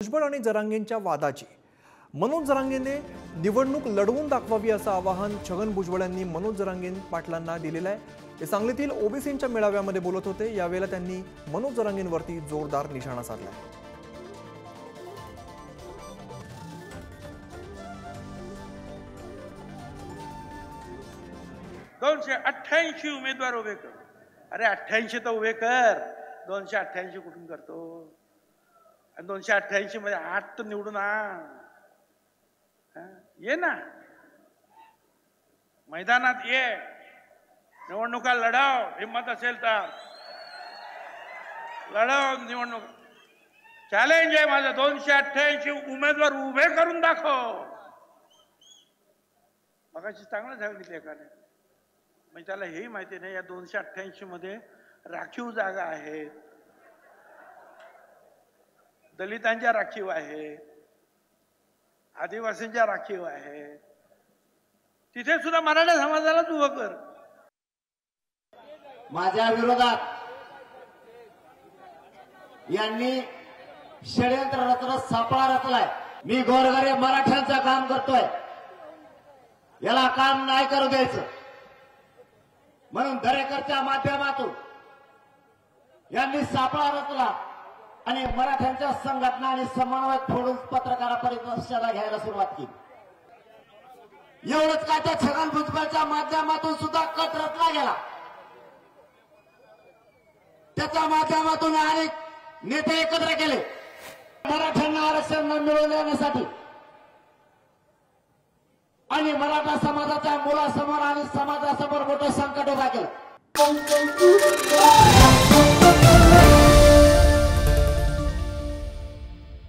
भुजबळ आणि जरांगेंच्या वादाची मनोज जरांगेने निवडणूक लढवून दाखवावी असं आवाहन छगन भुजबळ यांनी मनोज जरांगे पाटलांना दिलेलं आहे। ते सांगलीतील ओबीसींच्या मेळाव्यामध्ये बोलत होते। यावेळेला त्यांनी मनोज जरांगेंवरती जोरदार निशाणा साधला। 288 उमेदवार उभे कर। अरे 88 तर उभे कर, 288 कुठून करतो? आणि 288 मध्ये 8 तर निवडून ये ना, मैदानात ये, निवडणुका लढाव, हिम्मत असेल तर लढाव निवडणूक। चॅलेंज आहे माझं, 288 उमेदवार उभे करून दाखव। मगाशी चांगलं सांगितलं एकाने, म्हणजे त्याला हेही माहिती नाही या 288 मध्ये राखीव जागा आहेत, दलितांच्या राखीव आहे, आदिवासींच्या राखीव आहे, तिथे सुद्धा मराठा समाजालाच उभं कर। माझ्या विरोधात यांनी षडयंत्र रचत सापळा रचलाय। मी गोरगरीब मराठ्यांचं काम करतोय, याला काम नाही करू द्यायचं म्हणून दरेकरच्या माध्यमातून यांनी सापळा रचला आणि मराठ्यांच्या संघटना आणि समन्वय फोडून पत्रकार परिषदा घ्यायला सुरुवात केली। एवढंच काय, त्या छगन भुजबळच्या माध्यमातून सुद्धा कट रचला गेला। त्याच्या माध्यमातून अनेक नेते एकत्र केले मराठ्यांना आरक्षण मिळवून देण्यासाठी आणि मराठा समाजाच्या मुलासमोर आणि समाजासमोर मोठं संकट उभा केलं।